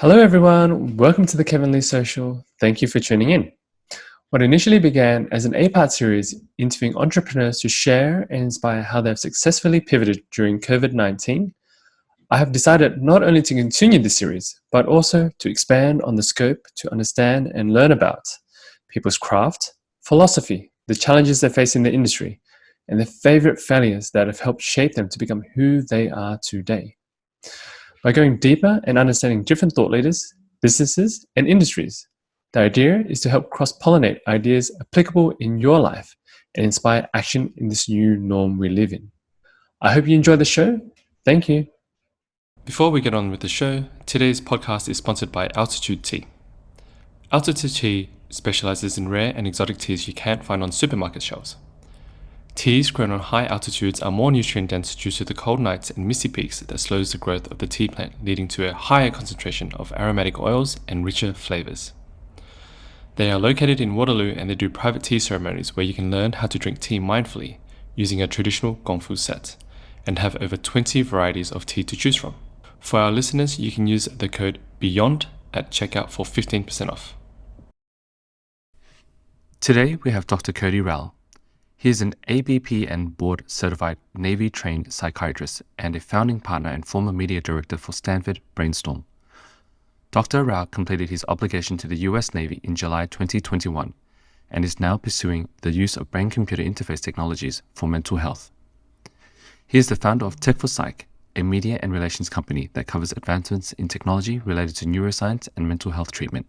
Hello everyone, welcome to the Kevin Lee Social. Thank you for tuning in. What initially began as an 8-part series interviewing entrepreneurs to share and inspire how they've successfully pivoted during COVID-19, I have decided not only to continue this series, but also to expand on the scope to understand and learn about people's craft, philosophy, the challenges they face in the industry, and their favorite failures that have helped shape them to become who they are today. By going deeper and understanding different thought leaders, businesses, and industries, the idea is to help cross-pollinate ideas applicable in your life and inspire action in this new norm we live in. I hope you enjoy the show. Thank you. Before we get on with the show, today's podcast is sponsored by Altitude Tea. Altitude Tea specializes in rare and exotic teas you can't find on supermarket shelves. Teas grown on high altitudes are more nutrient-dense due to the cold nights and misty peaks that slows the growth of the tea plant, leading to a higher concentration of aromatic oils and richer flavors. They are located in Waterloo and they do private tea ceremonies where you can learn how to drink tea mindfully using a traditional gongfu set and have over 20 varieties of tea to choose from. For our listeners, you can use the code BEYOND at checkout for 15% off. Today we have Dr. Cody Rall. He is an ABPN board-certified Navy-trained psychiatrist and a founding partner and former media director for Stanford Brainstorm. Dr. Rall completed his obligation to the US Navy in July 2021 and is now pursuing the use of brain-computer interface technologies for mental health. He is the founder of Techforpsych, a media and relations company that covers advancements in technology related to neuroscience and mental health treatment.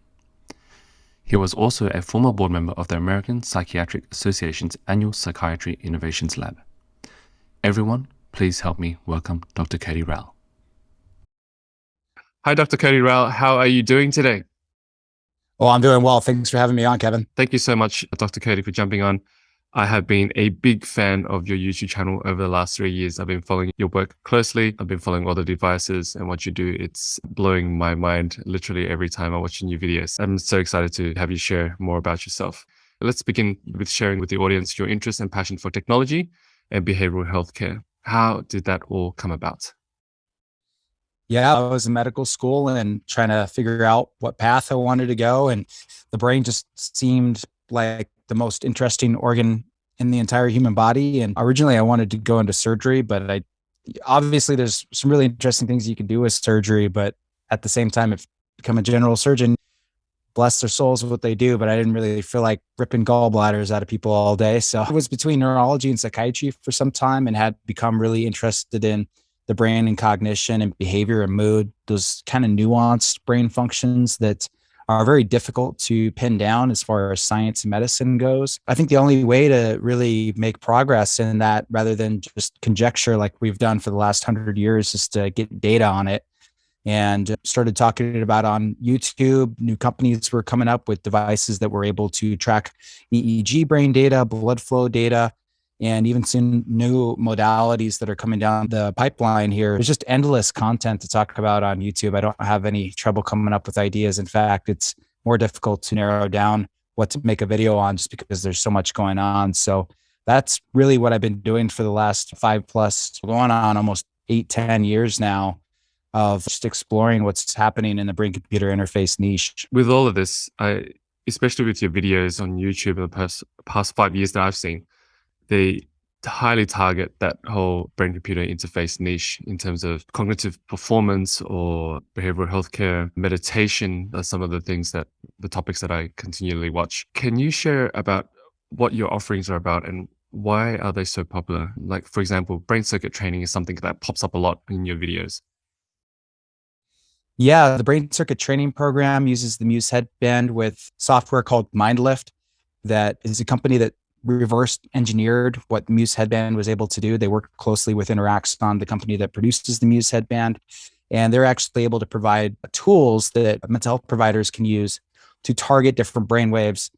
He was also a former board member of the American Psychiatric Association's annual Psychiatry Innovations Lab. Everyone, please help me welcome Dr. Cody Rall. Hi, Dr. Cody Rall. How are you doing today? Well, I'm doing well. Thanks for having me on, Kevin. Thank you so much, Dr. Cody, for jumping on. I have been a big fan of your YouTube channel over the last 3 years. I've been following your work closely. I've been following all the devices and what you do. It's blowing my mind literally every time I watch your new videos. I'm so excited to have you share more about yourself. Let's begin with sharing with the audience your interest and passion for technology and behavioral healthcare. How did that all come about? Yeah, I was in medical school and trying to figure out what path I wanted to go. And the brain just seemed like the most interesting organ in the entire human body. And originally I wanted to go into surgery, but obviously there's some really interesting things you can do with surgery, but at the same time, I've become a general surgeon, bless their souls with what they do, but I didn't really feel like ripping gallbladders out of people all day. So I was between neurology and psychiatry for some time and had become really interested in the brain and cognition and behavior and mood, those kind of nuanced brain functions that are very difficult to pin down as far as science and medicine goes. I think the only way to really make progress in that, rather than just conjecture like we've done for the last 100 years, is to get data on it. And started talking about on YouTube. New companies were coming up with devices that were able to track EEG brain data, blood flow data, and even some new modalities that are coming down the pipeline here. There's just endless content to talk about on YouTube. I don't have any trouble coming up with ideas. In fact, it's more difficult to narrow down what to make a video on just because there's so much going on. So that's really what I've been doing for the last 5+ going on almost 8-10 years now, of just exploring what's happening in the brain-computer interface niche. With all of this, especially with your videos on YouTube in the past 5 years that I've seen, they highly target that whole brain-computer interface niche in terms of cognitive performance or behavioral healthcare, meditation are some of the topics that I continually watch. Can you share about what your offerings are about and why are they so popular? Like, for example, brain circuit training is something that pops up a lot in your videos. Yeah, the brain circuit training program uses the Muse headband with software called MindLift. That is a company that reverse engineered what Muse headband was able to do. They work closely with Interaxon, the company that produces the Muse headband, and they're actually able to provide tools that mental health providers can use to target different brain waves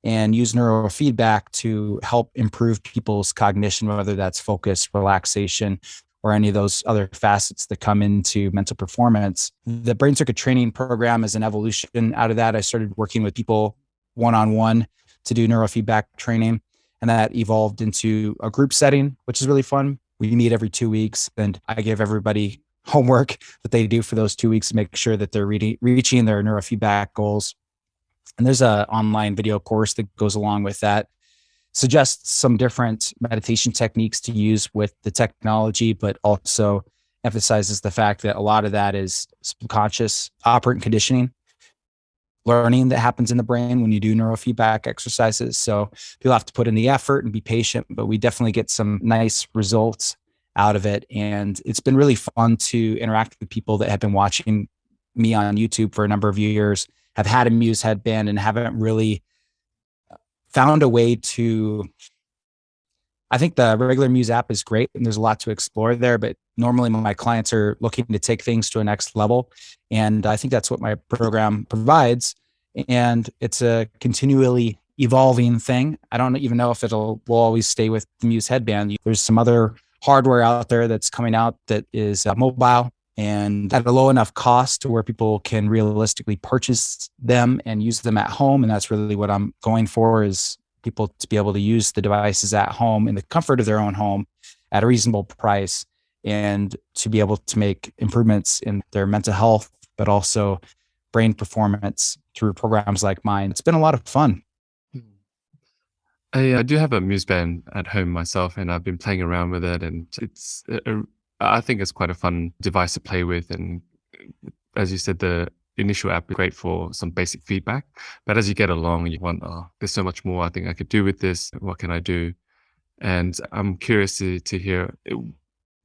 and use neurofeedback to help improve people's cognition, whether that's focus, relaxation, or any of those other facets that come into mental performance. The brain circuit training program is an evolution out of that. I started working with people one-on-one to do neurofeedback training. And that evolved into a group setting, which is really fun. We meet every 2 weeks and I give everybody homework that they do for those 2 weeks to make sure that they're reaching their neurofeedback goals. And there's an online video course that goes along with that, suggests some different meditation techniques to use with the technology, but also emphasizes the fact that a lot of that is subconscious operant conditioning, learning that happens in the brain when you do neurofeedback exercises. So you'll have to put in the effort and be patient, but we definitely get some nice results out of it. And it's been really fun to interact with people that have been watching me on YouTube for a number of years, have had a Muse headband and haven't really found a way to. I think the regular Muse app is great and there's a lot to explore there, but normally my clients are looking to take things to a next level. And I think that's what my program provides. And it's a continually evolving thing. I don't even know if will always stay with the Muse headband. There's some other hardware out there that's coming out that is mobile and at a low enough cost to where people can realistically purchase them and use them at home. And that's really what I'm going for, is people to be able to use the devices at home in the comfort of their own home at a reasonable price, and to be able to make improvements in their mental health, but also brain performance through programs like mine. It's been a lot of fun. I do have a Muse band at home myself, and I've been playing around with it, and I think it's quite a fun device to play with. And as you said, the initial app is great for some basic feedback, but as you get along, you want, there's so much more I think I could do with this. What can I do? And I'm curious to hear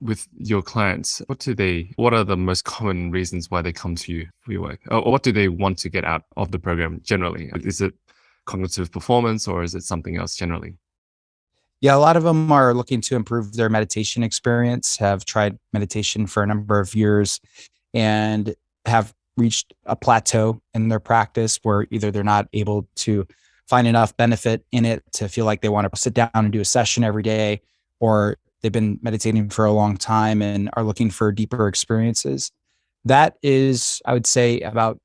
with your clients, what are the most common reasons why they come to you for your work? Or what do they want to get out of the program generally? Is it cognitive performance or is it something else generally? Yeah, a lot of them are looking to improve their meditation experience, have tried meditation for a number of years and have reached a plateau in their practice where either they're not able to find enough benefit in it to feel like they want to sit down and do a session every day, or they've been meditating for a long time and are looking for deeper experiences. That is, I would say, about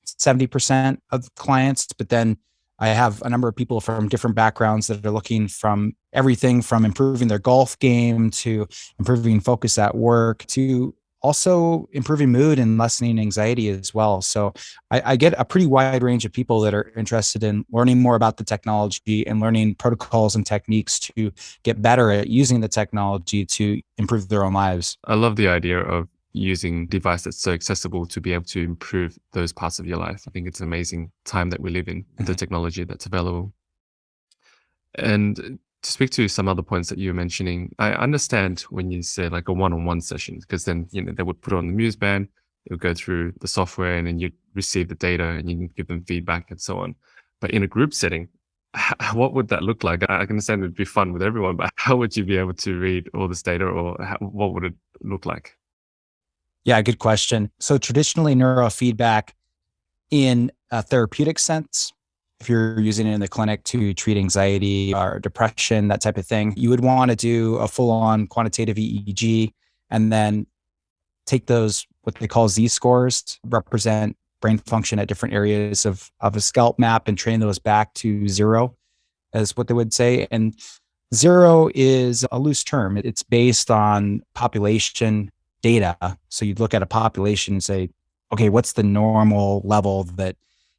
70% of clients. But then I have a number of people from different backgrounds that are looking from everything from improving their golf game to improving focus at work to also improving mood and lessening anxiety as well. So I get a pretty wide range of people that are interested in learning more about the technology and learning protocols and techniques to get better at using the technology to improve their own lives. I love the idea of using a device that's so accessible to be able to improve those parts of your life. I think it's an amazing time that we live in, the technology that's available. And to speak to some other points that you were mentioning, I understand when you say like a one-on-one session, because then, they would put on the Muse band, it would go through the software and then you'd receive the data and you can give them feedback and so on. But in a group setting, what would that look like? I can understand it'd be fun with everyone, but how would you be able to read all this data, or what would it look like? Yeah, good question. So traditionally, neurofeedback in a therapeutic sense, if you're using it in the clinic to treat anxiety or depression, that type of thing, you would want to do a full-on quantitative EEG and then take those, what they call Z-scores, represent brain function at different areas of a scalp map, and train those back to 0, as what they would say. And 0 is a loose term. It's based on population data. So you'd look at a population and say, okay, what's the normal level that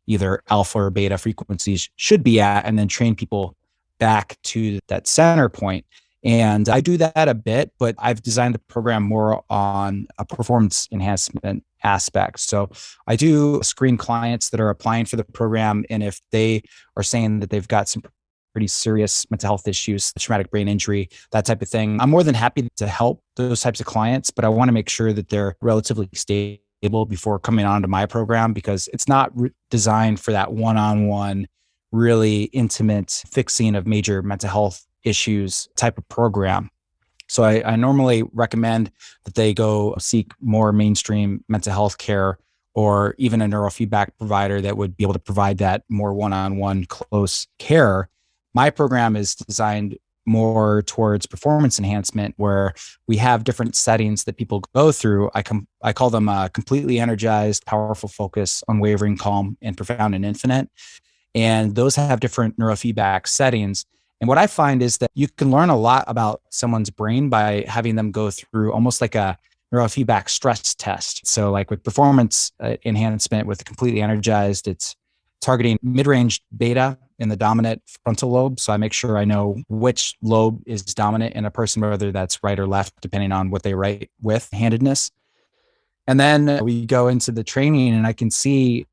either alpha or beta frequencies should be at, and then train people back to that center point. And I do that a bit, but I've designed the program more on a performance enhancement aspect. So I do screen clients that are applying for the program. And if they are saying that they've got some pretty serious mental health issues, traumatic brain injury, that type of thing, I'm more than happy to help those types of clients, but I want to make sure that they're relatively stable before coming onto my program, because it's not designed for that one-on-one, really intimate fixing of major mental health issues type of program. So I normally recommend that they go seek more mainstream mental health care, or even a neurofeedback provider that would be able to provide that more one-on-one close care. My program is designed more towards performance enhancement, where we have different settings that people go through. I call them completely energized, powerful focus, unwavering, calm, and profound and infinite. And those have different neurofeedback settings. And what I find is that you can learn a lot about someone's brain by having them go through almost like a neurofeedback stress test. So like with performance enhancement with completely energized, it's targeting mid-range beta in the dominant frontal lobe. So I make sure I know which lobe is dominant in a person, whether that's right or left, depending on what they write with handedness. And then we go into the training and I can see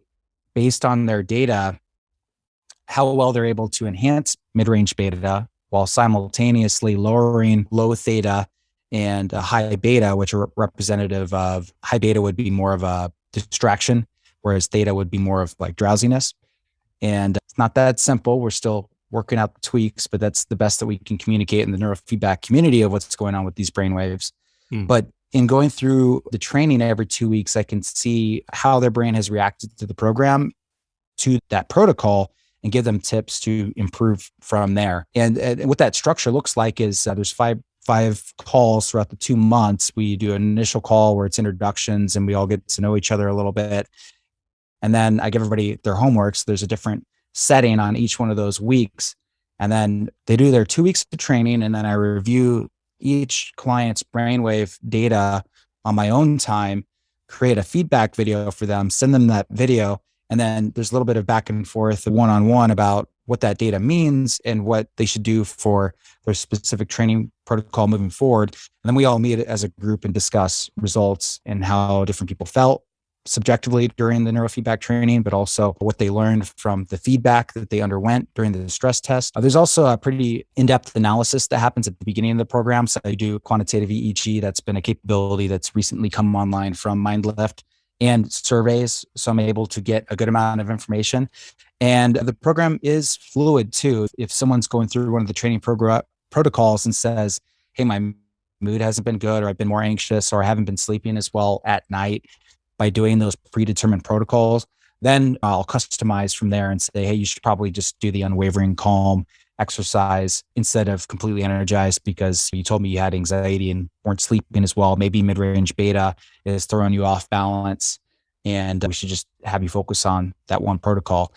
based on their data, how well they're able to enhance mid-range beta while simultaneously lowering low theta and high beta, which are representative of high beta would be more of a distraction, whereas theta would be more of like drowsiness. And it's not that simple. We're still working out the tweaks, but that's the best that we can communicate in the neurofeedback community of what's going on with these brainwaves. But in going through the training every 2 weeks, I can see how their brain has reacted to the program, to that protocol, and give them tips to improve from there. And what that structure looks like is there's five calls throughout the 2 months. We do an initial call where it's introductions and we all get to know each other a little bit. And then I give everybody their homework. So there's a different setting on each one of those weeks. And then they do their 2 weeks of training. And then I review each client's brainwave data on my own time, create a feedback video for them, send them that video. And then there's a little bit of back and forth one-on-one about what that data means and what they should do for their specific training protocol moving forward. And then we all meet as a group and discuss results and how different people felt subjectively during the neurofeedback training, but also what they learned from the feedback that they underwent during the stress test. There's also a pretty in-depth analysis that happens at the beginning of the program. So I do quantitative EEG. That's been a capability that's recently come online from MindLift, and surveys. So I'm able to get a good amount of information. And the program is fluid too. If someone's going through one of the training protocols and says, hey, my mood hasn't been good, or I've been more anxious, or I haven't been sleeping as well at night, by doing those predetermined protocols, then I'll customize from there and say, hey, you should probably just do the unwavering calm exercise instead of completely energized because you told me you had anxiety and weren't sleeping as well. Maybe mid-range beta is throwing you off balance and we should just have you focus on that one protocol.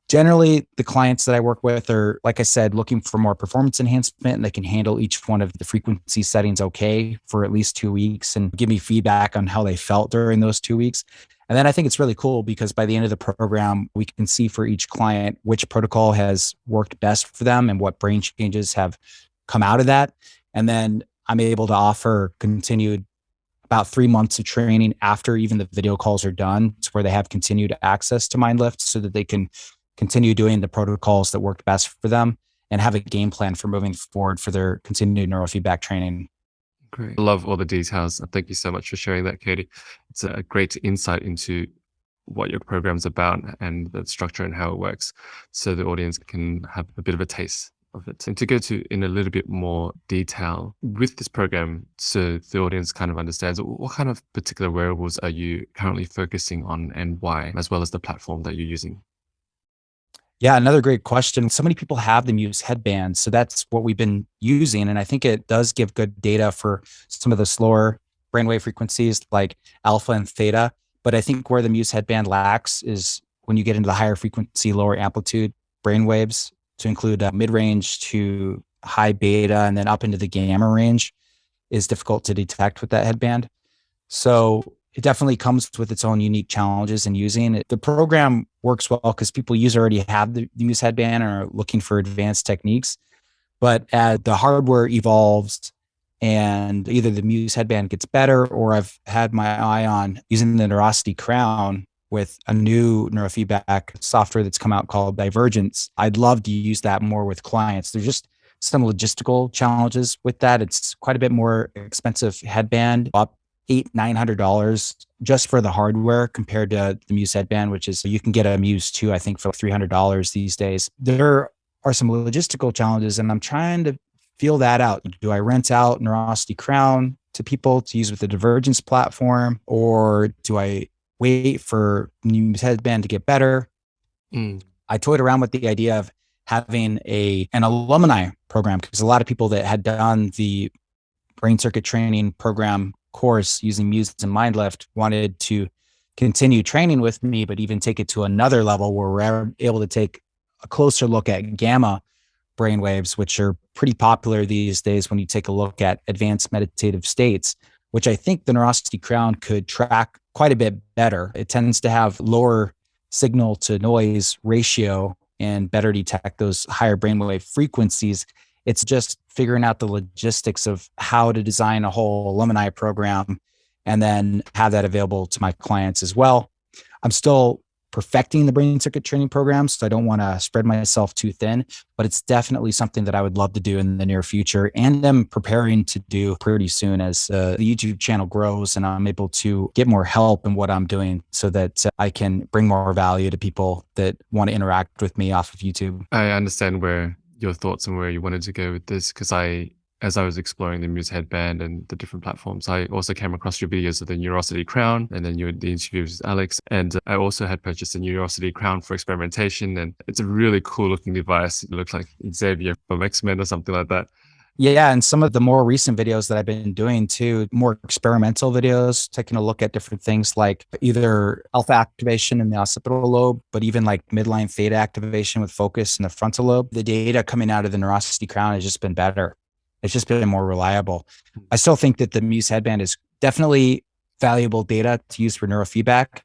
Generally, the clients that I work with are, like I said, looking for more performance enhancement, and they can handle each one of the frequency settings okay for at least 2 weeks and give me feedback on how they felt during those 2 weeks. And then I think it's really cool because by the end of the program, we can see for each client which protocol has worked best for them and what brain changes have come out of that. And then I'm able to offer continued about 3 months of training after even the video calls are done, to where they have continued access to MindLift so that they can continue doing the protocols that worked best for them and have a game plan for moving forward for their continued neurofeedback training. Great. I love all the details. Thank you so much for sharing that, Cody. It's a great insight into what your program's about and the structure and how it works, so the audience can have a bit of a taste of it. And to go to in a little bit more detail with this program, so the audience kind of understands, what kind of particular wearables are you currently focusing on and why, as well as the platform that you're using? Yeah, another great question. So many people have the Muse headbands. So that's what we've been using. And I think it does give good data for some of the slower brainwave frequencies like alpha and theta. But I think where the Muse headband lacks is when you get into the higher frequency, lower amplitude brainwaves, to include mid-range to high beta and then up into the gamma range, is difficult to detect with that headband. So it definitely comes with its own unique challenges in using it. The program works well because people already have the Muse headband and are looking for advanced techniques. But as the hardware evolves and either the Muse headband gets better, or I've had my eye on using the Neurosity crown with a new neurofeedback software that's come out called Divergence, I'd love to use that more with clients. There's just some logistical challenges with that. It's quite a bit more expensive headband, up $800-900 just for the hardware compared to the Muse headband, which is, you can get a Muse 2, I think, for $300 these days. There are some logistical challenges, and I'm trying to feel that out. Do I rent out Neurosity Crown to people to use with the Divergence platform, or do I wait for Muse headband to get better? I toyed around with the idea of having an alumni program, because a lot of people that had done the brain circuit training program course using Muse and MindLift wanted to continue training with me, but even take it to another level where we're able to take a closer look at gamma brainwaves, which are pretty popular these days when you take a look at advanced meditative states. which I think the Neurosity Crown could track quite a bit better. It tends to have lower signal to noise ratio and better detect those higher brainwave frequencies. It's just figuring out the logistics of how to design a whole alumni program and then have that available to my clients as well. I'm still perfecting the brain circuit training program, so I don't want to spread myself too thin, but it's definitely something that I would love to do in the near future, and I'm preparing to do pretty soon as the YouTube channel grows and I'm able to get more help in what I'm doing so that I can bring more value to people that want to interact with me off of YouTube. I understand where your thoughts and where you wanted to go with this, because as I was exploring the Muse headband and the different platforms, I also came across your videos of the Neurosity Crown, and then the interviews with Alex. And I also had purchased a Neurosity Crown for experimentation, and it's a really cool looking device. It looks like Xavier from X-Men or something like that. Yeah, and some of the more recent videos that I've been doing too, more experimental videos, taking a look at different things like either alpha activation in the occipital lobe, but even like midline theta activation with focus in the frontal lobe. The data coming out of the Neurosity Crown has just been better. It's just been more reliable. I still think that the Muse headband is definitely valuable data to use for neurofeedback.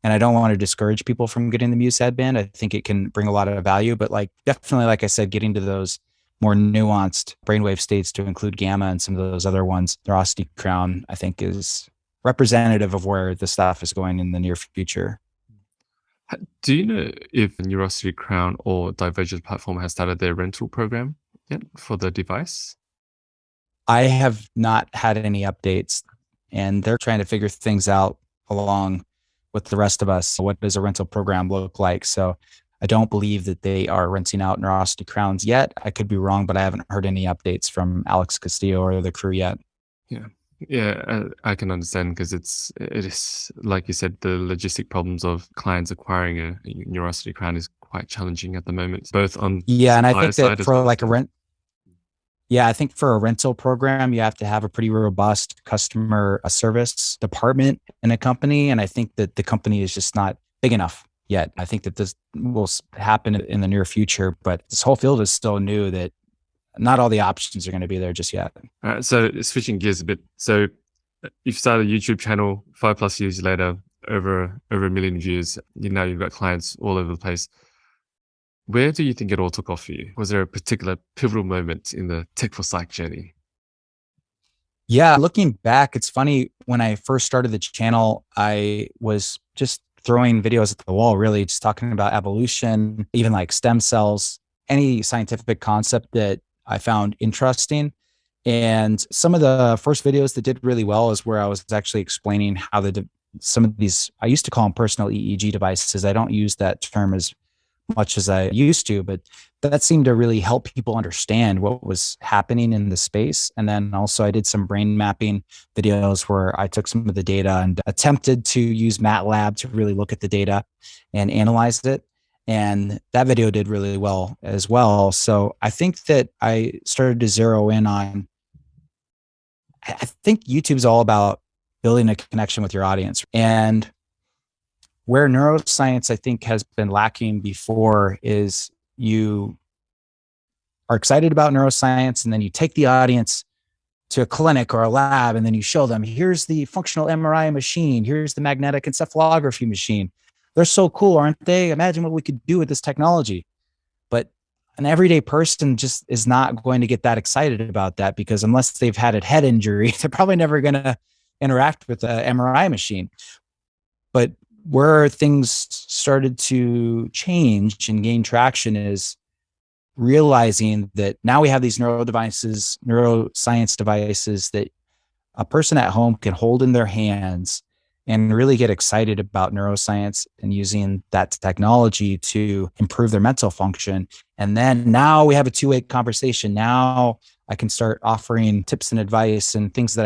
And I don't want to discourage people from getting the Muse headband. I think it can bring a lot of value, but definitely, like I said, getting to those more nuanced brainwave states to include gamma and some of those other ones, Neurosity Crown, I think is representative of where the stuff is going in the near future. Do you know if Neurosity Crown or Divergent platform has started their rental program yet for the device? I have not had any updates, and they're trying to figure things out along with the rest of us. What does a rental program look like? So I don't believe that they are renting out Neurosity Crowns yet. I could be wrong, but I haven't heard any updates from Alex Castillo or the crew yet. Yeah, I can understand, because it is, like you said, the logistic problems of clients acquiring a Neurosity Crown is quite challenging at the moment, both on and I think that for well. I think for a rental program, you have to have a pretty robust customer service department in a company. And I think that the company is just not big enough yet. I think that this will happen in the near future, but this whole field is still new, that not all the options are going to be there just yet. All right, so switching gears a bit. So you've started a YouTube channel 5+ years later, over 1 million views. Now you've got clients all over the place. Where do you think it all took off for you? Was there a particular pivotal moment in the Techforpsych journey? Yeah, looking back, it's funny. When I first started the channel, I was just throwing videos at the wall, really just talking about evolution, even like stem cells, any scientific concept that I found interesting. And some of the first videos that did really well is where I was actually explaining how some of these, I used to call them personal EEG devices. I don't use that term as much as I used to, but that seemed to really help people understand what was happening in the space. And then also I did some brain mapping videos where I took some of the data and attempted to use MATLAB to really look at the data and analyze it. And that video did really well as well. So I think that I started to zero in on, I think YouTube's all about building a connection with your audience. And where neuroscience, I think, has been lacking before is you are excited about neuroscience, and then you take the audience to a clinic or a lab, and then you show them, here's the functional MRI machine, here's the magnetic encephalography machine. They're so cool, aren't they? Imagine what we could do with this technology. But an everyday person just is not going to get that excited about that, because unless they've had a head injury, they're probably never going to interact with an MRI machine. But where things started to change and gain traction is realizing that now we have these neuroscience devices that a person at home can hold in their hands and really get excited about neuroscience and using that technology to improve their mental function. And then now we have a two-way conversation. Now I can start offering tips and advice and things that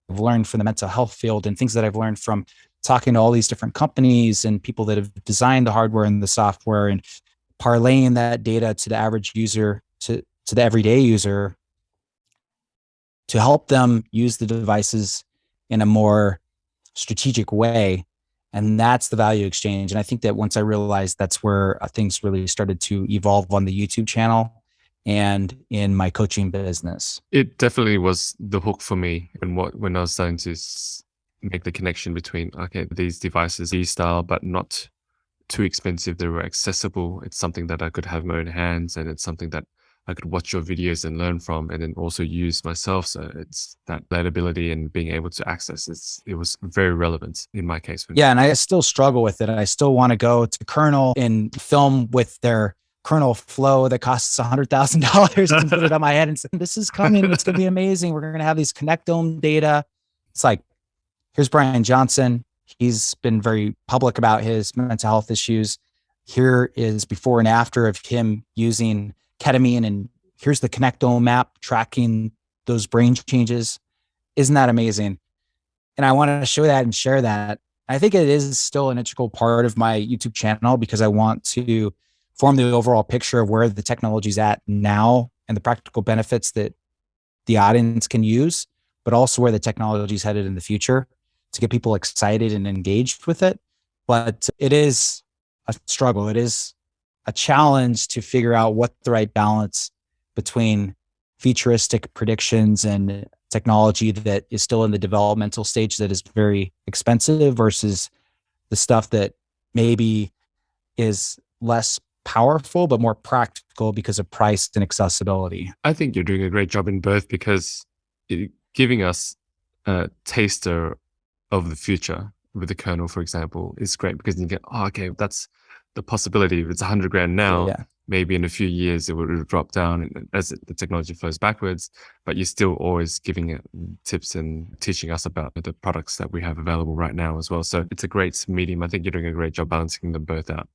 I've learned from the mental health field and things that I've learned from talking to all these different companies and people that have designed the hardware and the software, and parlaying that data to the average user, to the everyday user, to help them use the devices in a more strategic way. And that's the value exchange. And I think that once I realized that's where things really started to evolve on the YouTube channel. and in my coaching business. It definitely was the hook for me when I was starting to make the connection between, okay, these devices, these style, but not too expensive. They were accessible. It's something that I could have in my own hands, and it's something that I could watch your videos and learn from, and then also use myself. So it's that learnability and being able to access. It was very relevant in my case. Yeah, and I still struggle with it. I still want to go to Kernel and film with their Kernel Flow that costs $100,000 and put it on my head and say, "This is coming. It's going to be amazing. We're going to have these connectome data." It's like, here's Brian Johnson. He's been very public about his mental health issues. Here is before and after of him using ketamine, and here's the connectome map tracking those brain changes. Isn't that amazing? And I want to show that and share that. I think it is still an integral part of my YouTube channel because I want to form the overall picture of where the technology is at now and the practical benefits that the audience can use, but also where the technology is headed in the future to get people excited and engaged with it. But it is a struggle. It is a challenge to figure out what the right balance between futuristic predictions and technology that is still in the developmental stage that is very expensive versus the stuff that maybe is less powerful but more practical because of price and accessibility. I think you're doing a great job in both because giving us a taster of the future with the kernel, for example, is great because you get, okay, that's the possibility. If it's 100 grand now, maybe in a few years it would drop down as the technology flows backwards, but you're still always giving tips and teaching us about the products that we have available right now as well. So it's a great medium. I think you're doing a great job balancing them both out.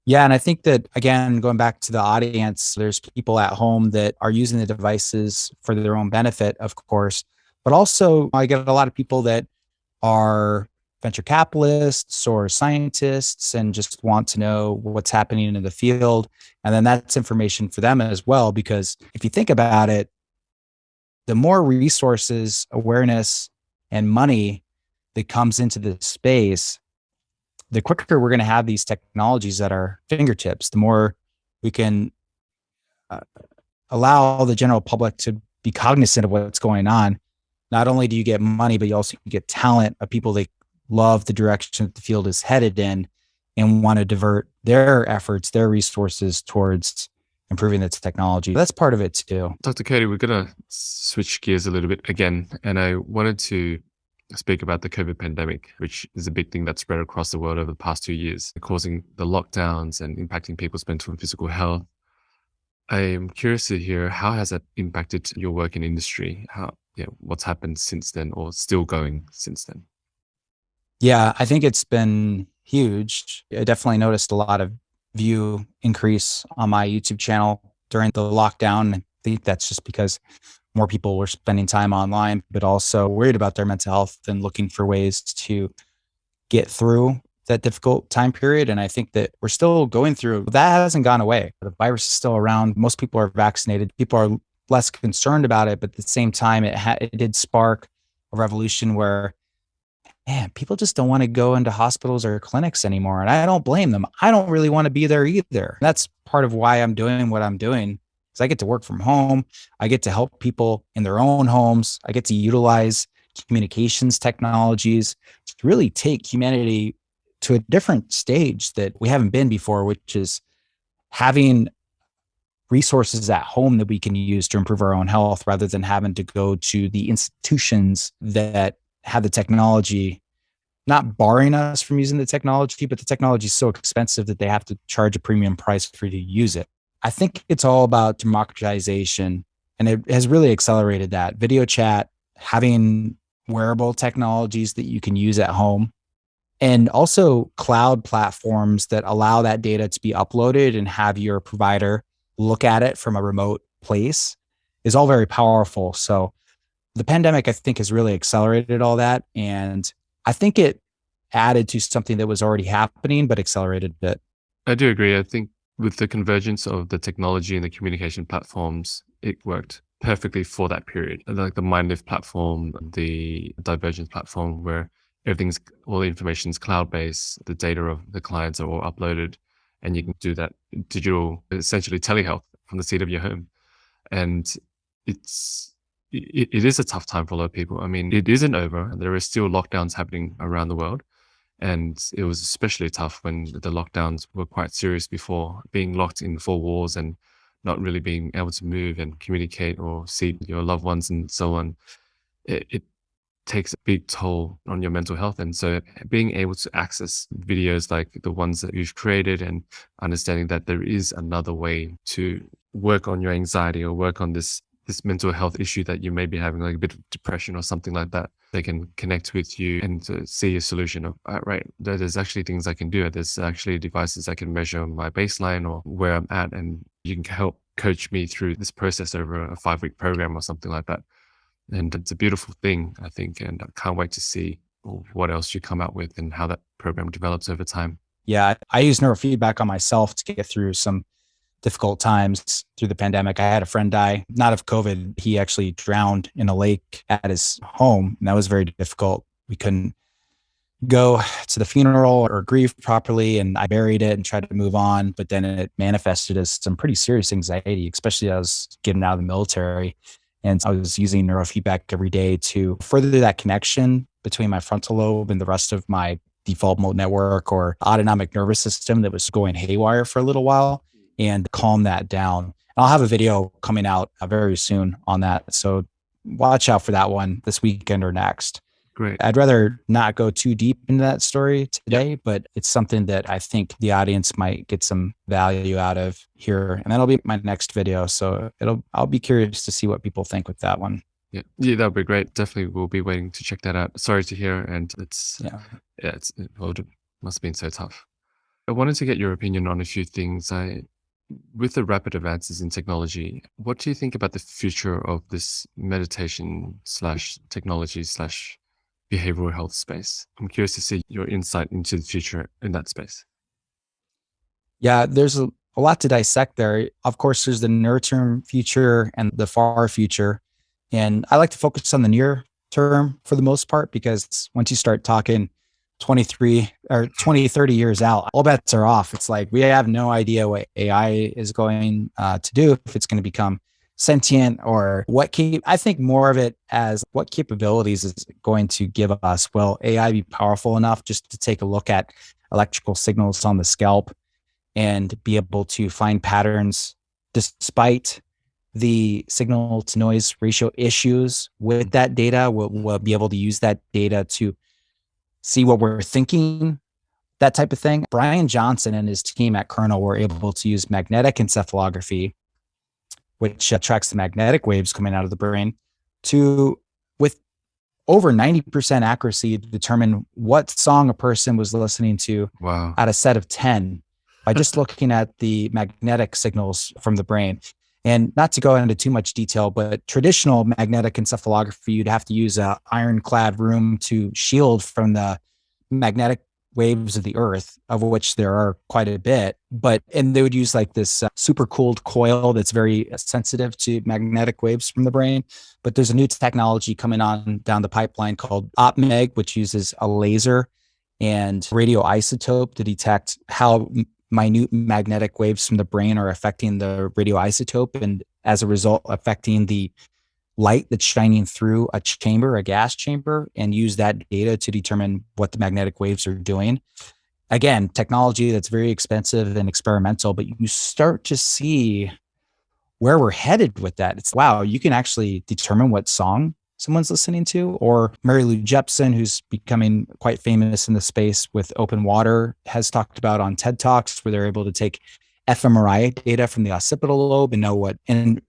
Yeah. And I think that, again, going back to the audience, there's people at home that are using the devices for their own benefit, of course, but also I get a lot of people that are venture capitalists or scientists and just want to know what's happening in the field. And then that's information for them as well, because if you think about it, the more resources, awareness, and money that comes into the space, the quicker we're going to have these technologies at our fingertips, the more we can allow the general public to be cognizant of what's going on. Not only do you get money, but you also get talent of people that love the direction that the field is headed in and want to divert their efforts, their resources towards improving its technology. That's part of it too. Dr. Cody, we're going to switch gears a little bit again. And I wanted to speak about the COVID pandemic, which is a big thing that spread across the world over the past 2 years, causing the lockdowns and impacting people's mental and physical health. I am curious to hear, how has that impacted your work in industry? What's happened since then or still going since then? Yeah, I think it's been huge. I definitely noticed a lot of view increase on my YouTube channel during the lockdown. I think that's just because more people were spending time online, but also worried about their mental health and looking for ways to get through that difficult time period. And I think that we're still going through, that hasn't gone away. The virus is still around. Most people are vaccinated. People are less concerned about it, but at the same time, it did spark a revolution where, man, people just don't want to go into hospitals or clinics anymore. And I don't blame them. I don't really want to be there either. That's part of why I'm doing what I'm doing. Is I get to work from home. I get to help people in their own homes. I get to utilize communications technologies to really take humanity to a different stage that we haven't been before, which is having resources at home that we can use to improve our own health rather than having to go to the institutions that have the technology, not barring us from using the technology, but the technology is so expensive that they have to charge a premium price for you to use it. I think it's all about democratization, and it has really accelerated that. Video chat, having wearable technologies that you can use at home, and also cloud platforms that allow that data to be uploaded and have your provider look at it from a remote place is all very powerful. So the pandemic, I think, has really accelerated all that. And I think it added to something that was already happening, but accelerated it. I do agree. I think with the convergence of the technology and the communication platforms, it worked perfectly for that period. Like the MindLift platform, the Divergence platform, where all the information is cloud-based, the data of the clients are all uploaded, and you can do that digital, essentially telehealth from the seat of your home. And it is a tough time for a lot of people. I mean, it isn't over. There are still lockdowns happening around the world. And it was especially tough when the lockdowns were quite serious before, being locked in four walls and not really being able to move and communicate or see your loved ones and so on. It takes a big toll on your mental health. And so being able to access videos like the ones that you've created and understanding that there is another way to work on your anxiety or work on this mental health issue that you may be having, like a bit of depression or something like that, they can connect with you and see a solution of, right, there's actually things I can do. There's actually devices that can measure my baseline or where I'm at, and you can help coach me through this process over a 5-week program or something like that. And it's a beautiful thing, I think, and I can't wait to see what else you come out with and how that program develops over time. Yeah, I use neurofeedback on myself to get through some difficult times through the pandemic. I had a friend die, not of COVID. He actually drowned in a lake at his home, and that was very difficult. We couldn't go to the funeral or grieve properly, and I buried it and tried to move on, but then it manifested as some pretty serious anxiety, especially as I was getting out of the military. And I was using neurofeedback every day to further that connection between my frontal lobe and the rest of my default mode network or autonomic nervous system that was going haywire for a little while, and calm that down. I'll have a video coming out very soon on that. So watch out for that one this weekend or next. Great. I'd rather not go too deep into that story today, but it's something that I think the audience might get some value out of here. And that'll be my next video. So I'll be curious to see what people think with that one. Yeah, that'll be great. Definitely we'll be waiting to check that out. Sorry to hear. And it must have been so tough. I wanted to get your opinion on a few things. With the rapid advances in technology, what do you think about the future of this meditation / technology / behavioral health space? I'm curious to see your insight into the future in that space. Yeah, there's a lot to dissect there. Of course, there's the near-term future and the far future. And I like to focus on the near term for the most part, because once you start talking 23 or 20, 30 years out, all bets are off. It's like, we have no idea what AI is going to do, if it's going to become sentient or what. I think more of it as what capabilities is it going to give us. Will AI be powerful enough just to take a look at electrical signals on the scalp and be able to find patterns despite the signal to noise ratio issues with that data? We'll be able to use that data to see what we're thinking, that type of thing. Brian Johnson and his team at Kernel were able to use magnetic encephalography, which tracks the magnetic waves coming out of the brain, to, with over 90% accuracy, determine what song a person was listening to out of a set of 10 by just looking at the magnetic signals from the brain. And not to go into too much detail, but traditional magnetic encephalography, you'd have to use an ironclad room to shield from the magnetic waves of the earth, of which there are quite a bit. And they would use like this super cooled coil that's very sensitive to magnetic waves from the brain. But there's a new technology coming on down the pipeline called OpMeg, which uses a laser and radioisotope to detect how minute magnetic waves from the brain are affecting the radioisotope, and as a result affecting the light that's shining through a chamber, a gas chamber, and use that data to determine what the magnetic waves are doing. Again, technology that's very expensive and experimental, but you start to see where we're headed with that. It's, wow, you can actually determine what song someone's listening to. Or Mary Lou Jepsen, who's becoming quite famous in the space with open water, has talked about on TED Talks, where they're able to take fMRI data from the occipital lobe and know what, and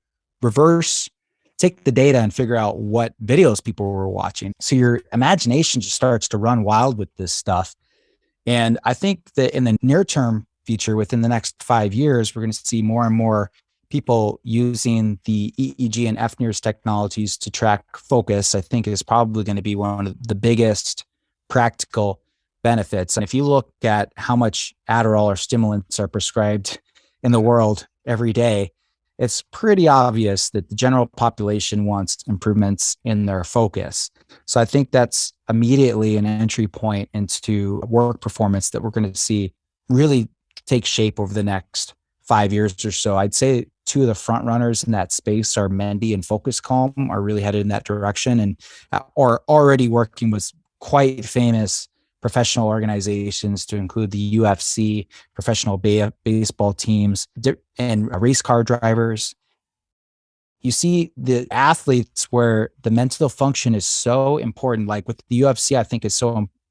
reverse, take the data and figure out what videos people were watching. So your imagination just starts to run wild with this stuff. And I think that in the near term future, within the next 5 years, we're going to see more and more people using the EEG and FNIRS technologies to track focus. I think is probably going to be one of the biggest practical benefits. And if you look at how much Adderall or stimulants are prescribed in the world every day, it's pretty obvious that the general population wants improvements in their focus. So I think that's immediately an entry point into work performance that we're going to see really take shape over the next 5 years or so. I'd say two of the front runners in that space are Mendy and Focus Calm, are really headed in that direction and are already working with quite famous professional organizations to include the UFC, professional baseball teams, and race car drivers. You see the athletes where the mental function is so important. Like with the UFC, I think is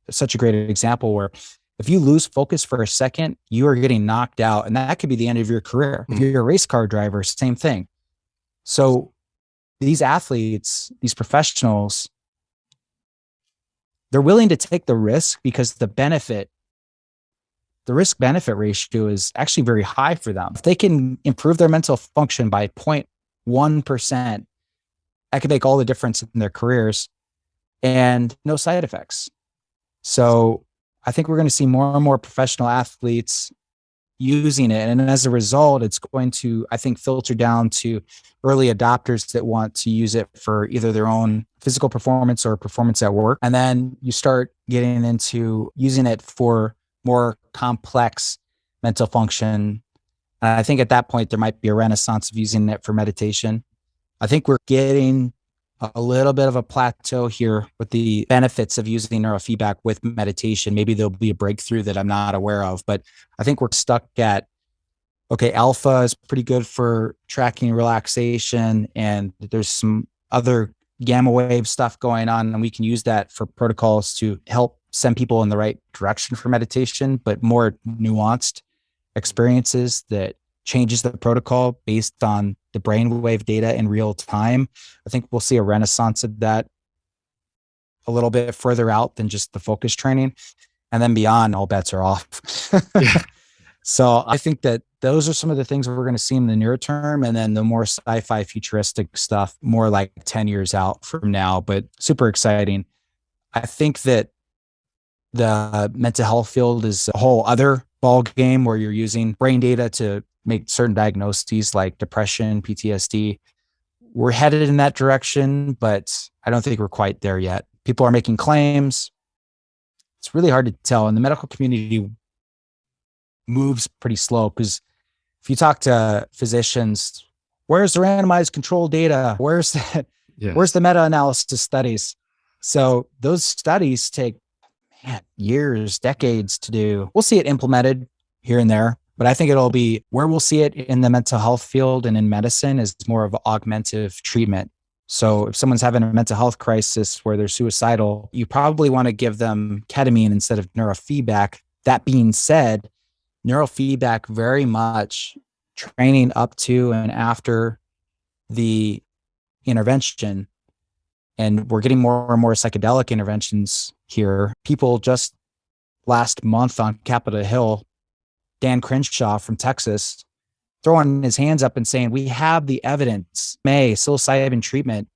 such a great example where if you lose focus for a second, you are getting knocked out, and that could be the end of your career. If you're a race car driver, same thing. So these athletes, these professionals, they're willing to take the risk because the risk benefit ratio is actually very high for them. If they can improve their mental function by 0.1%, that could make all the difference in their careers and no side effects. So I think we're going to see more and more professional athletes using it. And as a result, it's going to, I think, filter down to early adopters that want to use it for either their own physical performance or performance at work. And then you start getting into using it for more complex mental function. And I think at that point, there might be a renaissance of using it for meditation. I think we're getting a little bit of a plateau here with the benefits of using neurofeedback with meditation. Maybe there'll be a breakthrough that I'm not aware of, but I think we're stuck at, okay, alpha is pretty good for tracking relaxation, and there's some other gamma wave stuff going on, and we can use that for protocols to help send people in the right direction for meditation, but more nuanced experiences that changes the protocol based on the brainwave data in real time. I think we'll see a renaissance of that a little bit further out than just the focus training. And then beyond, all bets are off. Yeah. So I think that those are some of the things we're going to see in the near term. And then the more sci-fi futuristic stuff, more like 10 years out from now, but super exciting. I think that the mental health field is a whole other ball game where you're using brain data to make certain diagnoses like depression, PTSD. We're headed in that direction, but I don't think we're quite there yet. People are making claims. It's really hard to tell. And the medical community moves pretty slow because if you talk to physicians, where's the randomized control data? Where's the meta-analysis studies? So those studies take years, decades to do. We'll see it implemented here and there, but I think it'll be where we'll see it in the mental health field and in medicine is more of augmentative treatment. So if someone's having a mental health crisis where they're suicidal, you probably want to give them ketamine instead of neurofeedback. That being said, neurofeedback very much training up to and after the intervention. And we're getting more and more psychedelic interventions here. People just last month on Capitol Hill, Dan Crenshaw from Texas, throwing his hands up and saying, we have the evidence. Psilocybin treatment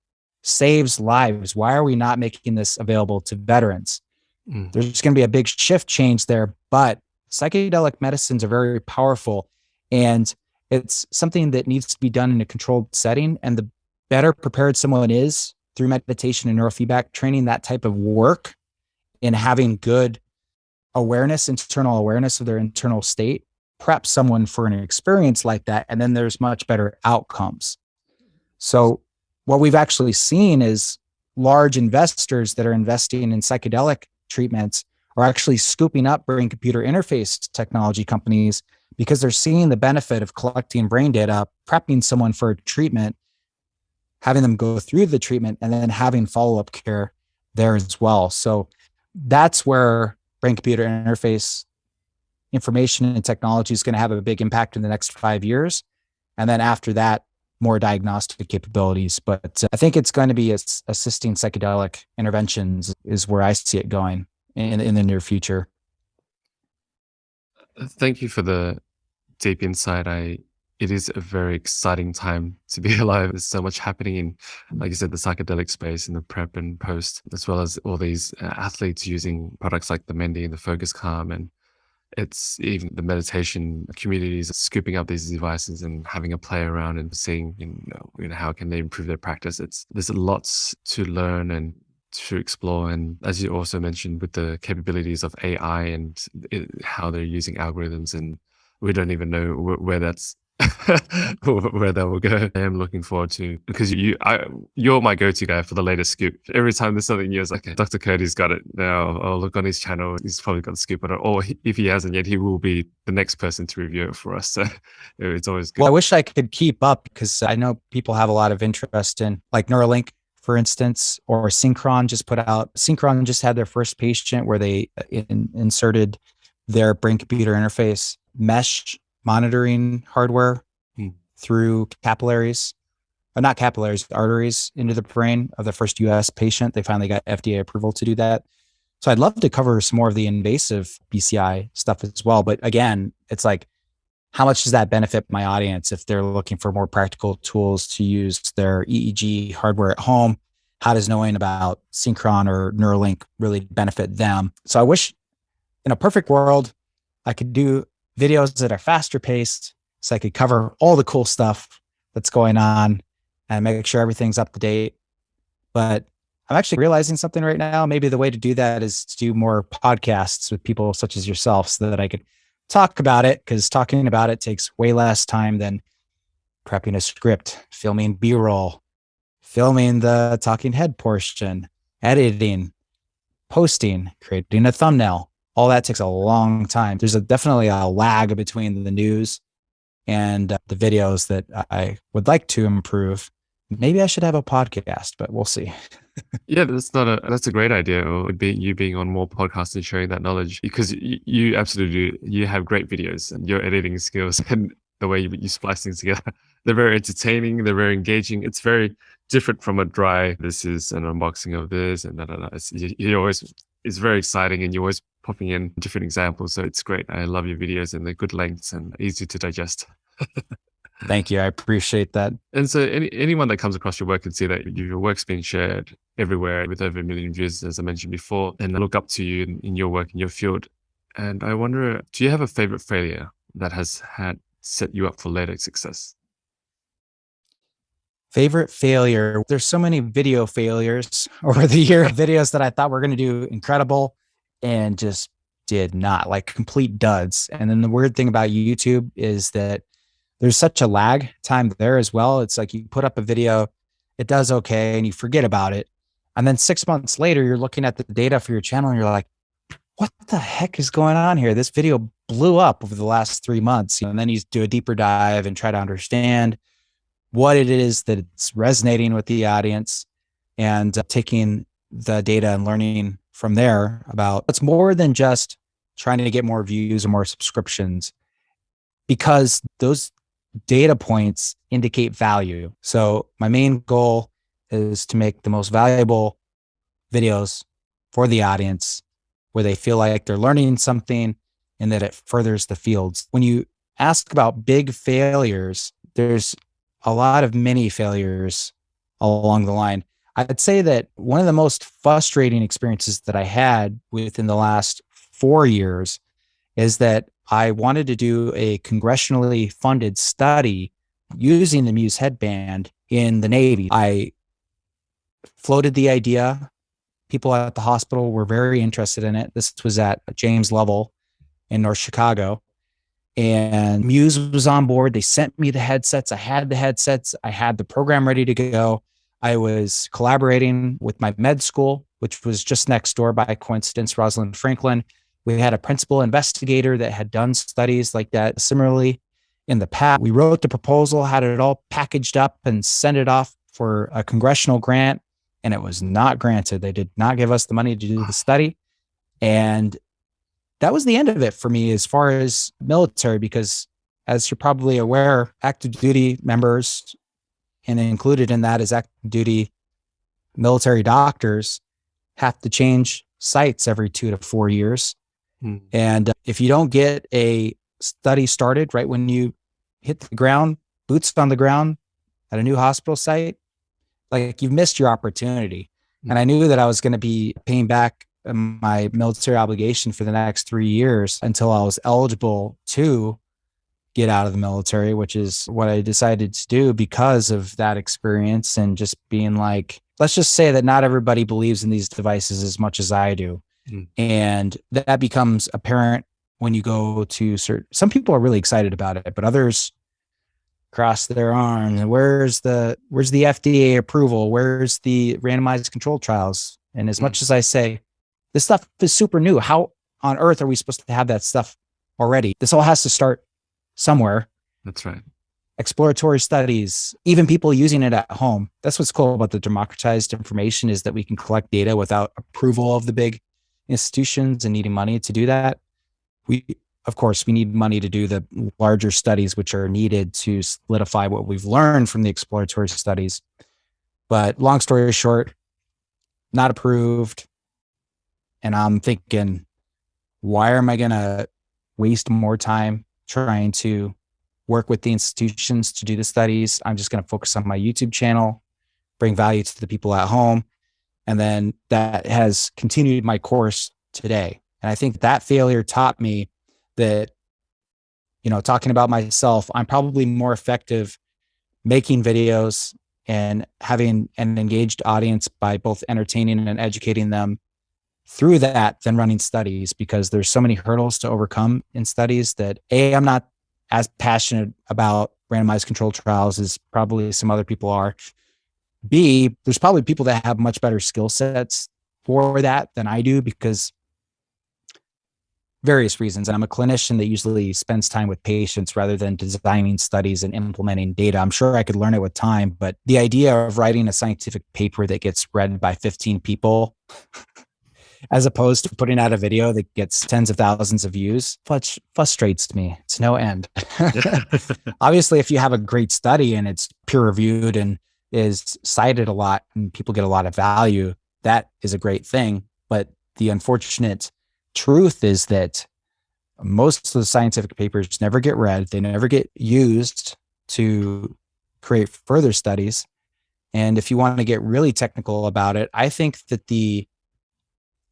saves lives. Why are we not making this available to veterans? There's going to be a big shift change there, but psychedelic medicines are very powerful, and it's something that needs to be done in a controlled setting. And the better prepared someone is through meditation and neurofeedback training, that type of work, and having good awareness, internal awareness of their internal state, prep someone for an experience like that. And then there's much better outcomes. So what we've actually seen is large investors that are investing in psychedelic treatments are actually scooping up brain-computer interface technology companies because they're seeing the benefit of collecting brain data, prepping someone for a treatment, having them go through the treatment, and then having follow-up care there as well. So that's where brain-computer interface information and technology is going to have a big impact in the next 5 years. And then after that, more diagnostic capabilities. But I think it's going to be assisting psychedelic interventions is where I see it going in the near future. Thank you for the deep insight. It is a very exciting time to be alive. There's so much happening in, like you said, the psychedelic space and the prep and post, as well as all these athletes using products like the Mendy and the Focus Calm. And it's even the meditation communities scooping up these devices and having a play around and seeing, how can they improve their practice. There's lots to learn and to explore. And as you also mentioned, with the capabilities of AI and how they're using algorithms, and we don't even know where that's where that will go. I am looking forward to, because you're my go-to guy for the latest scoop. Every time there's something new, it's like, okay, Dr. Cody's got it now. I'll look on his channel. He's probably got the scoop on it. Or if he hasn't yet, he will be the next person to review it for us. So it's always good. Well, I wish I could keep up because I know people have a lot of interest in like Neuralink, for instance, or Synchron just had their first patient where they inserted their brain-computer interface mesh monitoring hardware through capillaries, or not capillaries, arteries into the brain of the first US patient. They finally got FDA approval to do that. So I'd love to cover some more of the invasive BCI stuff as well. But again, it's like, how much does that benefit my audience if they're looking for more practical tools to use their EEG hardware at home? How does knowing about Synchron or Neuralink really benefit them? So I wish in a perfect world, I could do videos that are faster paced so I could cover all the cool stuff that's going on and make sure everything's up to date. But I'm actually realizing something right now. Maybe the way to do that is to do more podcasts with people such as yourself so that I could talk about it, because talking about it takes way less time than prepping a script, filming B-roll, filming the talking head portion, editing, posting, creating a thumbnail. All that takes a long time. There's definitely a lag between the news and the videos that I would like to improve. Maybe I should have a podcast, but we'll see. Yeah, that's a great idea. Or you being on more podcasts and sharing that knowledge, because you absolutely you have great videos, and your editing skills and the way you splice things together, they're very entertaining. They're very engaging. It's very different from a dry, this is an unboxing of this and you always, it's very exciting, and you're always popping in different examples. So it's great. I love your videos, and they're good lengths and easy to digest. Thank you. I appreciate that. And so anyone that comes across your work can see that your work's being shared everywhere with over 1 million views, as I mentioned before, and I look up to you in your work, in your field. And I wonder, do you have a favorite failure that has set you up for later success? Favorite failure. There's so many video failures over the year, videos that I thought were going to do incredible and just did not, like complete duds. And then the weird thing about YouTube is that there's such a lag time there as well. It's like you put up a video, it does okay, and you forget about it. And then 6 months later, you're looking at the data for your channel and you're like, what the heck is going on here? This video blew up over the last 3 months. And then you do a deeper dive and try to understand what it is that it's resonating with the audience, and taking the data and learning from there about it's more than just trying to get more views or more subscriptions, because those data points indicate value. So my main goal is to make the most valuable videos for the audience where they feel like they're learning something and that it furthers the fields. When you ask about big failures, there's a lot of mini failures along the line. I'd say that one of the most frustrating experiences that I had within the last 4 years is that I wanted to do a congressionally funded study using the Muse headband in the Navy. I floated the idea. People at the hospital were very interested in it. This was at James Lovell in North Chicago. And Muse was on board. They sent me the headsets. I had the headsets. I had the program ready to go. I was collaborating with my med school, which was just next door by coincidence, Rosalind Franklin. We had a principal investigator that had done studies like that similarly in the past. We wrote the proposal, had it all packaged up and sent it off for a congressional grant, and it was not granted. They did not give us the money to do the study. And that was the end of it for me as far as military, because as you're probably aware, active duty members, and included in that is active duty military doctors, have to change sites every 2 to 4 years. And if you don't get a study started right when you hit the ground, boots on the ground at a new hospital site, like you've missed your opportunity. And I knew that I was going to be paying back my military obligation for the next 3 years until I was eligible to get out of the military, which is what I decided to do because of that experience and just being like, let's just say that not everybody believes in these devices as much as I do. And that becomes apparent when you go to some people are really excited about it, but others cross their arms. Where's the FDA approval? Where's the randomized controlled trials? And as much as I say, this stuff is super new, how on earth are we supposed to have that stuff already? This all has to start somewhere. That's right. Exploratory studies, even people using it at home. That's what's cool about the democratized information, is that we can collect data without approval of the big institutions and needing money to do that. Of course, we need money to do the larger studies, which are needed to solidify what we've learned from the exploratory studies. But long story short, not approved. And I'm thinking, why am I going to waste more time trying to work with the institutions to do the studies? I'm just going to focus on my YouTube channel, bring value to the people at home. And then that has continued my course today. And I think that failure taught me that, talking about myself, I'm probably more effective making videos and having an engaged audience by both entertaining and educating them through that than running studies, because there's so many hurdles to overcome in studies that I'm not as passionate about randomized controlled trials as probably some other people are. B, there's probably people that have much better skill sets for that than I do, because various reasons. And I'm a clinician that usually spends time with patients rather than designing studies and implementing data. I'm sure I could learn it with time, but the idea of writing a scientific paper that gets read by 15 people as opposed to putting out a video that gets tens of thousands of views frustrates me. It's no end. Obviously, if you have a great study and it's peer reviewed and is cited a lot and people get a lot of value, that is a great thing. But the unfortunate truth is that most of the scientific papers never get read. They never get used to create further studies. And if you want to get really technical about it, I think that the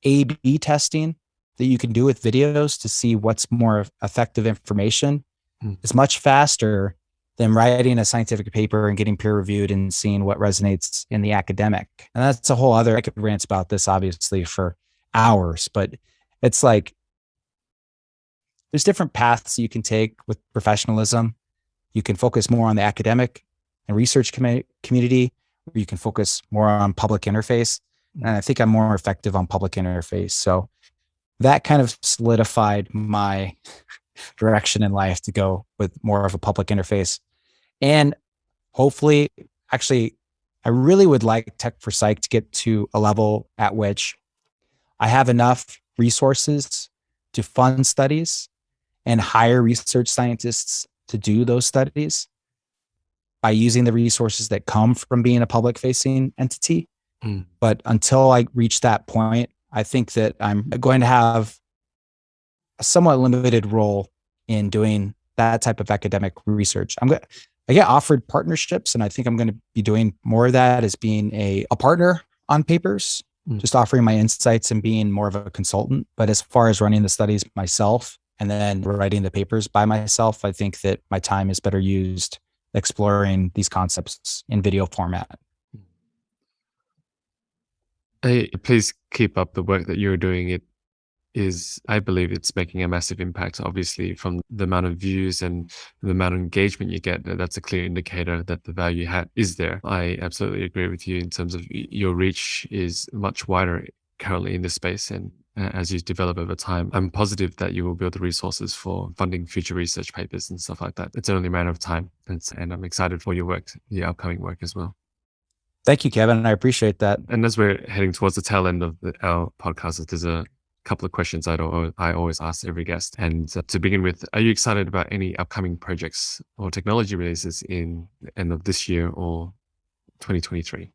A/B testing that you can do with videos to see what's more effective information is much faster than writing a scientific paper and getting peer reviewed and seeing what resonates in the academic. And that's a whole other, I could rant about this obviously for hours, but it's like, there's different paths you can take with professionalism. You can focus more on the academic and research community, or you can focus more on public interface. And I think I'm more effective on public interface. So that kind of solidified my direction in life to go with more of a public interface. And hopefully, actually, I really would like Techforpsych to get to a level at which I have enough resources to fund studies and hire research scientists to do those studies by using the resources that come from being a public-facing entity. But until I reach that point, I think that I'm going to have a somewhat limited role in doing that type of academic research. I get offered partnerships, and I think I'm going to be doing more of that as being a partner on papers, just offering my insights and being more of a consultant. But as far as running the studies myself and then writing the papers by myself, I think that my time is better used exploring these concepts in video format. Hey, please keep up the work that you're doing. I believe it's making a massive impact, obviously, from the amount of views and the amount of engagement you get. That's a clear indicator that the value is there. I absolutely agree with you in terms of your reach is much wider currently in this space. And as you develop over time, I'm positive that you will build the resources for funding future research papers and stuff like that. It's only a matter of time. And I'm excited for your work, your upcoming work as well. Thank you, Kevin. I appreciate that. And as we're heading towards the tail end of our podcast, there's a couple of questions I always ask every guest. And to begin with, are you excited about any upcoming projects or technology releases in the end of this year or 2023?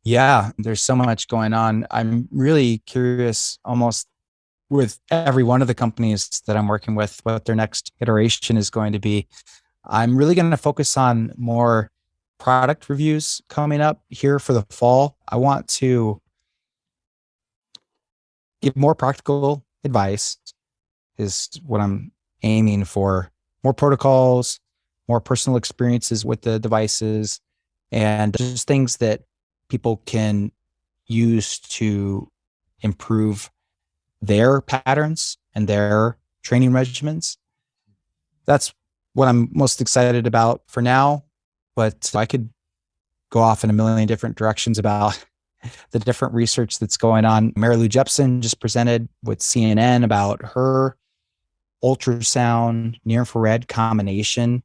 Yeah, there's so much going on. I'm really curious almost with every one of the companies that I'm working with, what their next iteration is going to be. I'm really going to focus on more product reviews coming up here for the fall. I want to give more practical advice is what I'm aiming for. More protocols, more personal experiences with the devices, and just things that people can use to improve their patterns and their training regimens. That's what I'm most excited about for now, but I could go off in a million different directions about the different research that's going on. Mary Lou Jepsen just presented with CNN about her ultrasound near-infrared combination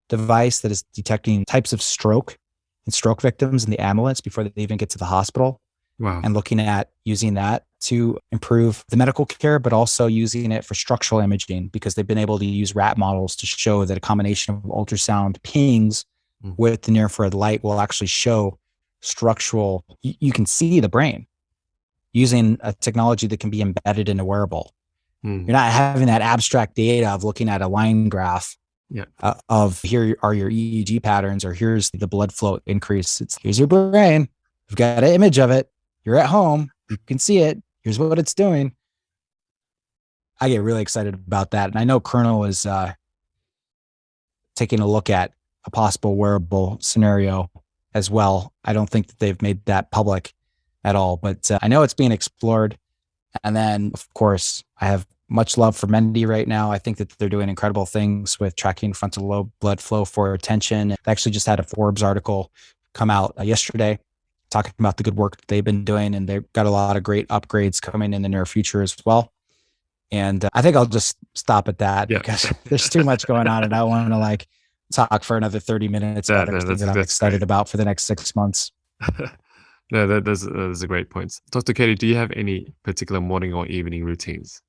device that is detecting types of stroke and stroke victims in the ambulance before they even get to the hospital. Wow. And looking at using that to improve the medical care, but also using it for structural imaging, because they've been able to use rat models to show that a combination of ultrasound pings with the near-infrared light will actually show structural, you can see the brain using a technology that can be embedded in a wearable. You're not having that abstract data of looking at a line graph of here are your EEG patterns, or here's the blood flow increase. Here's your brain. You've got an image of it. You're at home. You can see it. Here's what it's doing. I get really excited about that. And I know Colonel is taking a look at a possible wearable scenario as well. I don't think that they've made that public at all, but I know it's being explored. And then, of course, I have much love for Mendy right now. I think that they're doing incredible things with tracking frontal lobe blood flow for attention. I actually just had a Forbes article come out yesterday talking about the good work that they've been doing, and they've got a lot of great upgrades coming in the near future as well. And I think I'll just stop at that because there's too much going on, and I want to talk for another 30 minutes about everything that I'm excited about for the next 6 months. No, those are great points. Dr. Cody, do you have any particular morning or evening routines?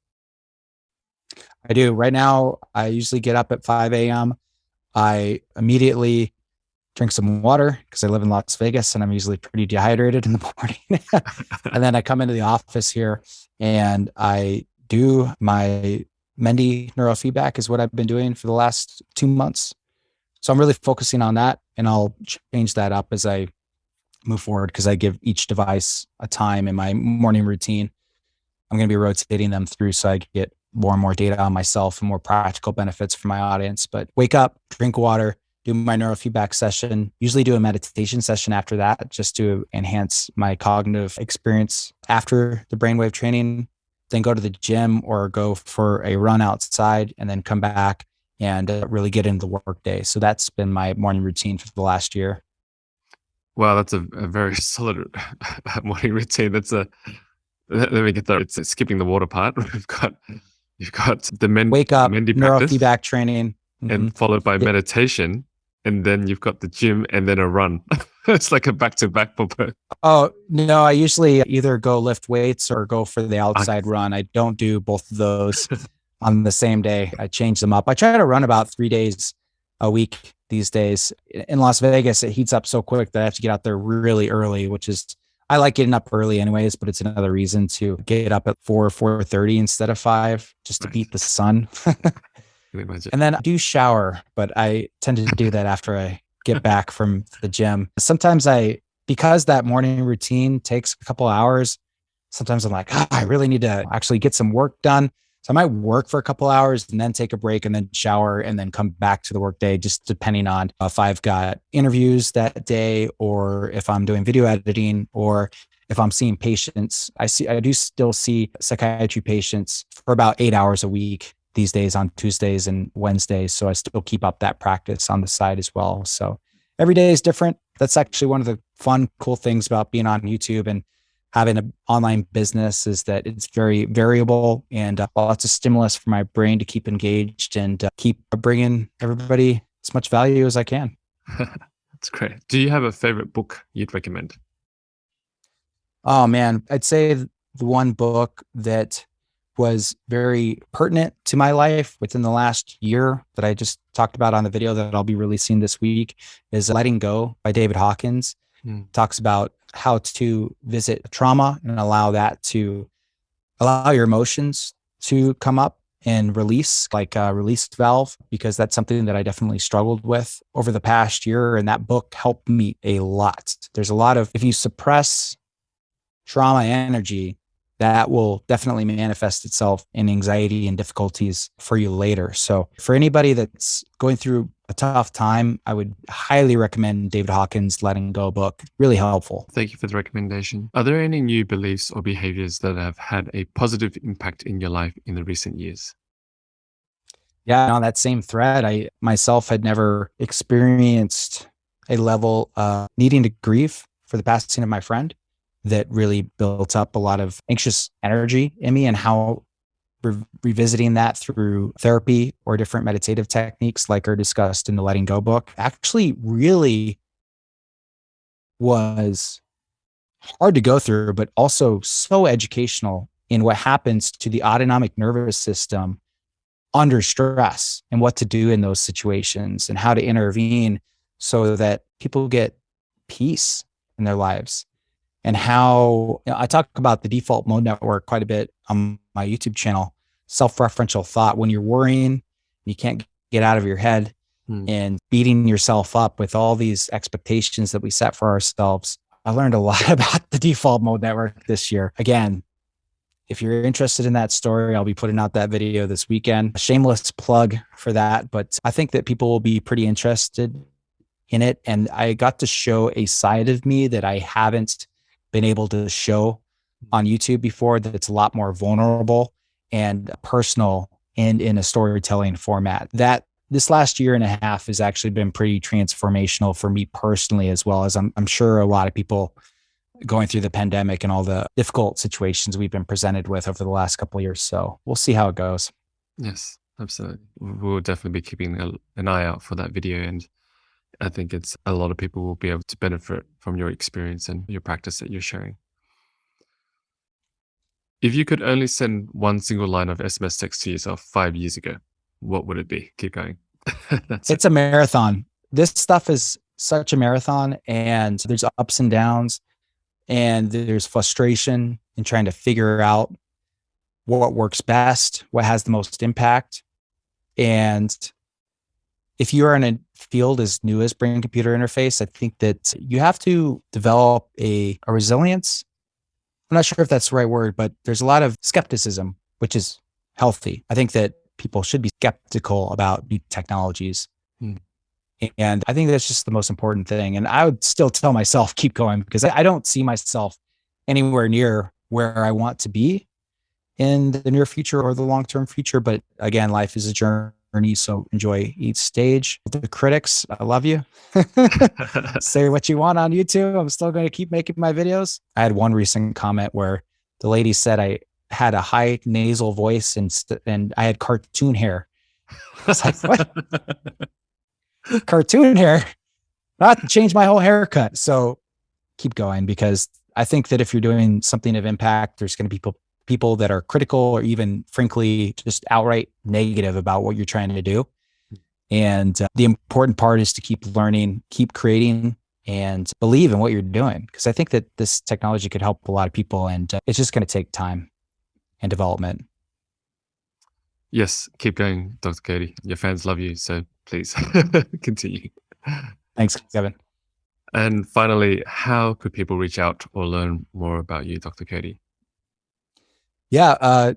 I do. Right now, I usually get up at 5 a.m. I immediately drink some water because I live in Las Vegas and I'm usually pretty dehydrated in the morning. And then I come into the office here and I do my Mendy neurofeedback is what I've been doing for the last 2 months. So I'm really focusing on that, and I'll change that up as I move forward because I give each device a time in my morning routine. I'm going to be rotating them through so I get more and more data on myself and more practical benefits for my audience. But wake up, drink water, do my neurofeedback session, usually do a meditation session after that just to enhance my cognitive experience after the brainwave training, then go to the gym or go for a run outside and then come back and really get into the work day. So that's been my morning routine for the last year. Wow, that's a very solid morning routine. Let me get that. It's skipping the water part. You've got the wake up, Mendy neurofeedback training, and followed by meditation, and then you've got the gym and then a run. It's like a back-to-back for both. Oh, no, I usually either go lift weights or go for the outside run. I don't do both of those on the same day. I change them up. I try to run about 3 days a week these days. In Las Vegas, it heats up so quick that I have to get out there really early, which is, I like getting up early anyways, but it's another reason to get up at 4:30 instead of 5, just to beat the sun. And then I do shower, but I tend to do that after I get back from the gym. Sometimes because that morning routine takes a couple hours, sometimes I'm like, I really need to actually get some work done. So I might work for a couple hours and then take a break and then shower and then come back to the workday, just depending on if I've got interviews that day or if I'm doing video editing or if I'm seeing patients. I do still see psychiatry patients for about 8 hours a week these days on Tuesdays and Wednesdays. So I still keep up that practice on the side as well. So every day is different. That's actually one of the fun, cool things about being on YouTube and having an online business is that it's very variable and lots of stimulus for my brain to keep engaged and keep bringing everybody as much value as I can. That's great. Do you have a favorite book you'd recommend? Oh man, I'd say the one book that was very pertinent to my life within the last year that I just talked about on the video that I'll be releasing this week is Letting Go by David Hawkins. Talks about how to visit trauma and allow your emotions to come up and release, like a release valve, because that's something that I definitely struggled with over the past year. And that book helped me a lot. There's a lot of, if you suppress trauma energy, that will definitely manifest itself in anxiety and difficulties for you later. So for anybody that's going through a tough time, I would highly recommend David Hawkins' Letting Go book. Really helpful. Thank you for the recommendation. Are there any new beliefs or behaviors that have had a positive impact in your life in the recent years? Yeah, on that same thread, I myself had never experienced a level of needing to grieve for the passing of my friend that really built up a lot of anxious energy in me, and how revisiting that through therapy or different meditative techniques like are discussed in the Letting Go book actually really was hard to go through, but also so educational in what happens to the autonomic nervous system under stress and what to do in those situations and how to intervene so that people get peace in their lives. And how I talk about the default mode network quite a bit on my YouTube channel, self-referential thought. When you're worrying, you can't get out of your head and beating yourself up with all these expectations that we set for ourselves. I learned a lot about the default mode network this year. Again, if you're interested in that story, I'll be putting out that video this weekend. A shameless plug for that, but I think that people will be pretty interested in it. And I got to show a side of me that I haven't been able to show on YouTube before, that's a lot more vulnerable and personal and in a storytelling format. That this last year and a half has actually been pretty transformational for me personally, as well as I'm sure a lot of people going through the pandemic and all the difficult situations we've been presented with over the last couple of years. So we'll see how it goes. Yes, absolutely. We'll definitely be keeping an eye out for that video. And I think it's a lot of people will be able to benefit from your experience and your practice that you're sharing. If you could only send one single line of SMS text to yourself 5 years ago, what would it be? Keep going. It's a marathon. This stuff is such a marathon, and there's ups and downs, and there's frustration in trying to figure out what works best, what has the most impact. And if you are in a field as new as brain computer interface, I think that you have to develop a resilience. I'm not sure if that's the right word, but there's a lot of skepticism, which is healthy. I think that people should be skeptical about new technologies. And I think that's just the most important thing. And I would still tell myself, keep going, because I don't see myself anywhere near where I want to be in the near future or the long-term future. But again, life is a journey. So enjoy each stage. The critics, I love you. Say what you want on YouTube. I'm still going to keep making my videos. I had one recent comment where the lady said I had a high nasal voice and I had cartoon hair. I was like, what? Cartoon hair? Not to change my whole haircut. So keep going, because I think that if you're doing something of impact, there's going to be people that are critical or even frankly just outright negative about what you're trying to do. And the important part is to keep learning, keep creating, and believe in what you're doing. Because I think that this technology could help a lot of people, and it's just going to take time and development. Yes, keep going, Dr. Cody. Your fans love you, so please continue. Thanks, Kevin. And finally, how could people reach out or learn more about you, Dr. Cody? Yeah,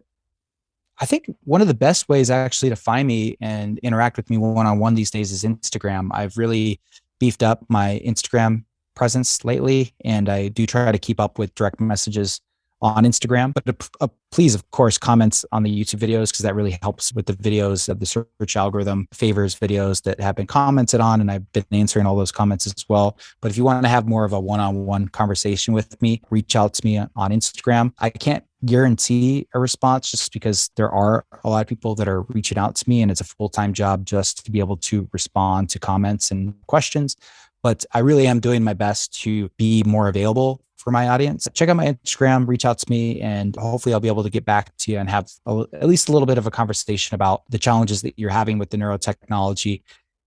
I think one of the best ways actually to find me and interact with me one-on-one these days is Instagram. I've really beefed up my Instagram presence lately, and I do try to keep up with direct messages on Instagram. But please, of course, comments on the YouTube videos, because that really helps with the videos of the search algorithm favors videos that have been commented on, and I've been answering all those comments as well. But if you want to have more of a one-on-one conversation with me, reach out to me on Instagram. I can't guarantee a response just because there are a lot of people that are reaching out to me, and it's a full-time job just to be able to respond to comments and questions. But I really am doing my best to be more available for my audience. Check out my Instagram, reach out to me, and hopefully I'll be able to get back to you and have at least a little bit of a conversation about the challenges that you're having with the neurotechnology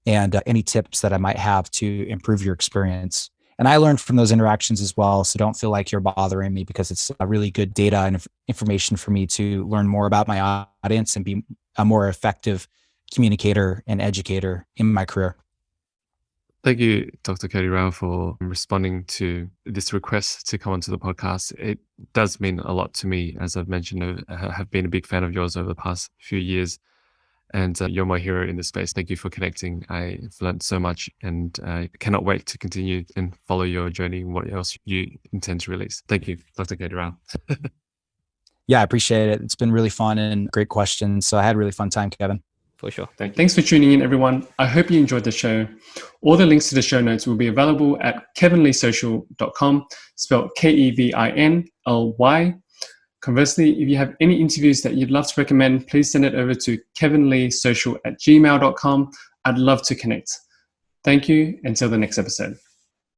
and any tips that I might have to improve your experience. And I learned from those interactions as well. So don't feel like you're bothering me, because it's a really good data and information for me to learn more about my audience and be a more effective communicator and educator in my career. Thank you, Dr. Cody Rall, for responding to this request to come onto the podcast. It does mean a lot to me. As I've mentioned, I have been a big fan of yours over the past few years, and you're my hero in this space. Thank you for connecting. I've learned so much, and I cannot wait to continue and follow your journey and what else you intend to release. Thank you, Dr. Cody Rall. Yeah, I appreciate it. It's been really fun and great questions. So I had a really fun time, Kevin. For sure. Thanks for tuning in, everyone. I hope you enjoyed the show. All the links to the show notes will be available at kevinleesocial.com, spelled KEVINLY. Conversely, if you have any interviews that you'd love to recommend, please send it over to kevinleesocial@gmail.com. I'd love to connect. Thank you. Until the next episode.